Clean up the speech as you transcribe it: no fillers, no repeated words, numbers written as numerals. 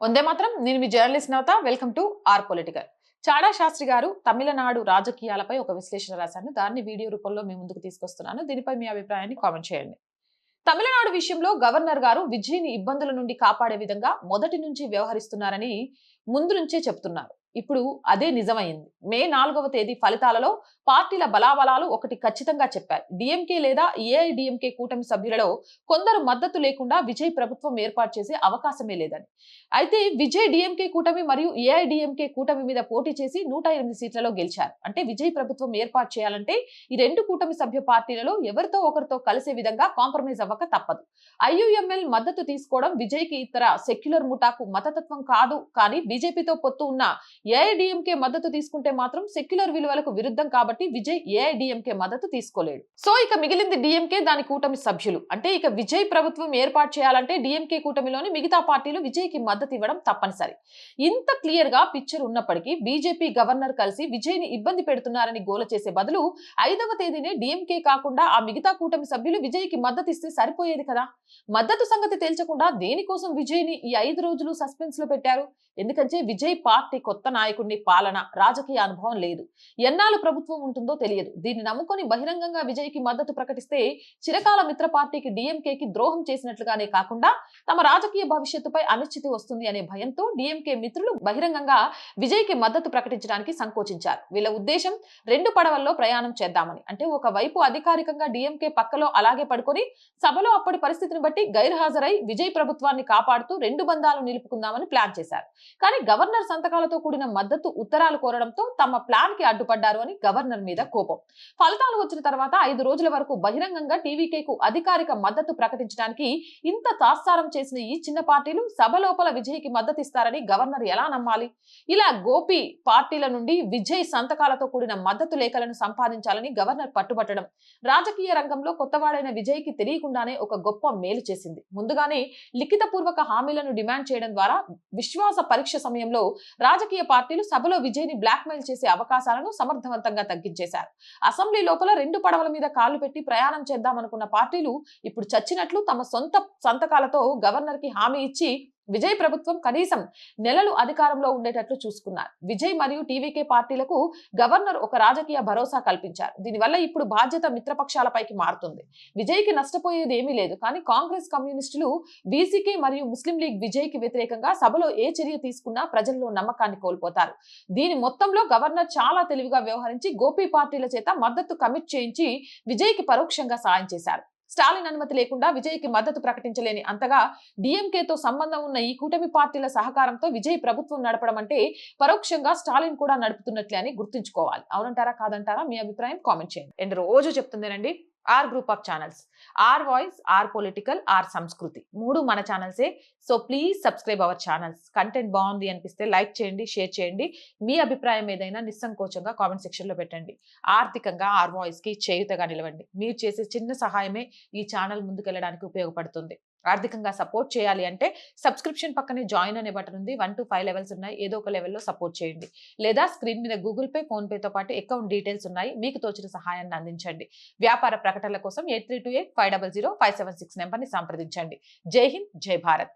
వందే మాత్రం. నేను మీ journalist Navata. Welcome to R political. Chada Shastri గారు తమిళనాడు రాజకీయాలపై ఒక విశ్లేషణ రాశారు. దాన్ని వీడియో రూపంలో మీ ముందుకు తీసుకొస్తున్నాను. దీనిపై మీ అభిప్రాయాన్ని కామెంట్ చేయండి. తమిళనాడు విషయంలో గవర్నర్ గారు విజయ్ని ఇబ్బందుల నుండి కాపాడే విధంగా మొదటి నుంచి వ్యవహరిస్తున్నారని ముందు నుంచే చెప్తున్నారు. ఇప్పుడు అదే నిజమైంది. మే 4వ తేదీ ఫలితాలలో పార్టీల బలాబలాలు ఒకటి ఖచ్చితంగా చెప్పారు. డిఎంకే లేదా ఏఐడిఎంకే కూటమి సభ్యులలో కొందరు మద్దతు లేకుండా విజయ్ ప్రభుత్వం ఏర్పాటు చేసే అవకాశమే లేదని. అయితే విజయ్ డిఎంకే కూటమి మరియు ఏఐడిఎంకే కూటమి మీద పోటీ చేసి 108 సీట్లలో గెలిచారు. అంటే విజయ్ ప్రభుత్వం ఏర్పాటు చేయాలంటే ఈ రెండు కూటమి సభ్య పార్టీలలో ఎవరితో ఒకరితో కలిసే విధంగా కాంప్రమైజ్ అవ్వక తప్పదు. ఐయుఎంఎల్ మద్దతు తీసుకోవడం విజయ్ కి ఇతర సెక్యులర్ ముఠాకు మతతత్వం కాదు. కానీ బీజేపీతో పొత్తు ఉన్న ఏఐడిఎంకే మద్దతు తీసుకుంటే మాత్రం సెక్యులర్ విలువలకు విరుద్ధం కాబట్టి విజయ్ ఏఐడిఎంకే మద్దతు తీసుకోలేడు. సో ఇక మిగిలింది డిఎంకే, దాని కూటమి సభ్యులు. అంటే ఇక విజయ్ ప్రభుత్వం ఏర్పాటు చేయాలంటే డిఎంకే కూటమిలోని మిగతా పార్టీలు విజయ్ కి మద్దతు ఇవ్వడం తప్పనిసరి. ఇంత క్లియర్ గా పిక్చర్ ఉన్నప్పటికీ బీజేపీ గవర్నర్ కలిసి విజయ్ ని ఇబ్బంది పెడుతున్నారని గోల చేసే బదులు 5వ తేదీనే డిఎంకే కాకుండా ఆ మిగతా కూటమి సభ్యులు విజయ్ కి మద్దతు ఇస్తే సరిపోయేది కదా. మద్దతు సంగతి తేల్చకుండా దేనికోసం విజయ్ ని ఈ 5 రోజులు సస్పెన్స్ లో పెట్టారు? ఎందుకంటే విజయ్ పార్టీ కొత్త నాయకుడిని, పాలన, రాజకీయ అనుభవం లేదు. ఎన్నాళ్ళు ప్రభుత్వం ఉంటుందో తెలియదు. దీన్ని నమ్ముకొని బహిరంగంగా విజయ్ కి మద్దతు ప్రకటిస్తే చిరకాల మిత్ర పార్టీకి డిఎంకేకి ద్రోహం చేసినట్లుగానే కాకుండా తమ రాజకీయ భవిష్యత్తుపై అనిశ్చితి వస్తుంది అనే భయంతో డిఎంకే మిత్రులు బహిరంగంగా విజయ్ కి మద్దతు ప్రకటించడానికి సంకోచించారు. వీళ్ళ ఉద్దేశం 2 పడవల్లో ప్రయాణం చేద్దామని. అంటే ఒకవైపు అధికారికంగా డిఎంకే పక్కలో అలాగే పడుకొని సభలో అప్పటి పరిస్థితిని బట్టి గైర్హాజరై విజయ్ ప్రభుత్వాన్ని కాపాడుతూ 2 బంధాలు నిలుపుకుందామని ప్లాన్ చేశారు. కానీ గవర్నర్ సంతకాలతో కూడిన మద్దతు ఉత్తరాలు కోరడంతో తమ ప్లాన్ కి అడ్డుపడ్డారు అని గవర్నర్ మీద కోపం. ఫలితాలు వచ్చిన తర్వాత 5 రోజుల వరకు బహిరంగంగా టీవీకేకు అధికారిక మద్దతు ప్రకటించడానికి ఇంత తాత్సారం చేసిన ఈ చిన్న పార్టీలు సభ లోపల విజయ్ కి మద్దతు ఇస్తారని గవర్నర్ ఎలా నమ్మాలి? ఇలా గోపి పార్టీల నుండి విజయ్ సంతకాలతో కూడిన మద్దతు లేఖలను సంపాదించాలని గవర్నర్ పట్టుబట్టడం రాజకీయ రంగంలో కొత్తవాడైన విజయ్ కి తెలియకుండానే ఒక గొప్ప మేలు చేసింది. ముందుగానే లిఖితపూర్వక హామీలను డిమాండ్ చేయడం ద్వారా విశ్వాస పరీక్ష సమయంలో రాజకీయ పార్టీలు సభలో విజయ్ ని బ్లాక్ మెయిల్ చేసే అవకాశాలను సమర్థవంతంగా తగ్గించేశారు. అసెంబ్లీ లోపల 2 పడవల మీద కాళ్లు పెట్టి ప్రయాణం చేద్దామనుకున్న పార్టీలు ఇప్పుడు చచ్చినట్లు తమ సొంత సంతకాలతో గవర్నర్ కి హామీ ఇచ్చి విజయ్ ప్రభుత్వం కనీసం నెలలు అధికారంలో ఉండేటట్లు చూసుకున్నారు. విజయ్ మరియు టీవీకే పార్టీలకు గవర్నర్ ఒక రాజకీయ భరోసా కల్పించారు. దీనివల్ల ఇప్పుడు బాధ్యత మిత్రపక్షాలపైకి మారుతుంది. విజయ్ కి నష్టపోయేది ఏమీ లేదు. కానీ కాంగ్రెస్, కమ్యూనిస్టులు, బీసీకే మరియు ముస్లిం లీగ్ విజయ్ కి వ్యతిరేకంగా సభలో ఏ చర్య తీసుకున్నా ప్రజల్లో నమ్మకాన్ని కోల్పోతారు. దీని మొత్తంలో గవర్నర్ చాలా తెలివిగా వ్యవహరించి గోపి పార్టీల చేత మద్దతు కమిట్ చేయించి విజయ్ కి పరోక్షంగా సాయం చేశారు. స్టాలిన్ అనుమతి లేకుండా విజయ్ కి మద్దతు ప్రకటించలేని అంతగా డిఎంకేతో సంబంధం ఉన్న ఈ కూటమి పార్టీల సహకారంతో విజయ్ ప్రభుత్వం నడపడం అంటే పరోక్షంగా స్టాలిన్ కూడా నడుపుతున్నట్లే అని గుర్తుంచుకోవాలి. అవునంటారా కాదంటారా? మీ అభిప్రాయం కామెంట్ చేయండి. అండ్ రోజు చెప్తుందేనండి, R group of channels, R voice, R political, R Sanskriti, 3 మన ఛానల్సే. So please subscribe our channels. Content బాగుంది అనిపిస్తే లైక్ చేయండి, షేర్ చేయండి. మీ అభిప్రాయం ఏదైనా నిస్సంకోచంగా కామెంట్ సెక్షన్ లో పెట్టండి. ఆర్థికంగా ఆర్ వాయిస్ కి చేయుతగా నిలవండి. మీరు చేసే చిన్న సహాయమే ఈ ఛానల్ ముందుకెళ్ళడానికి ఉపయోగపడుతుంది. ఆర్థికంగా సపోర్ట్ చేయాలి అంటే సబ్స్క్రిప్షన్ పక్కనే జాయిన్ అనే బటన్ ఉంది. 1 to 5 లెవెల్స్ ఉన్నాయి. ఏదో ఒక లెవెల్లో సపోర్ట్ చేయండి. లేదా స్క్రీన్ మీద గూగుల్ పే, ఫోన్ పేతో పాటు అకౌంట్ డీటెయిల్స్ ఉన్నాయి. మీకు తోచిన సహాయాన్ని అందించండి. వ్యాపార ప్రకటనల కోసం 8328500576 నెంబర్ని సంప్రదించండి. జై హింద్, జై భారత్.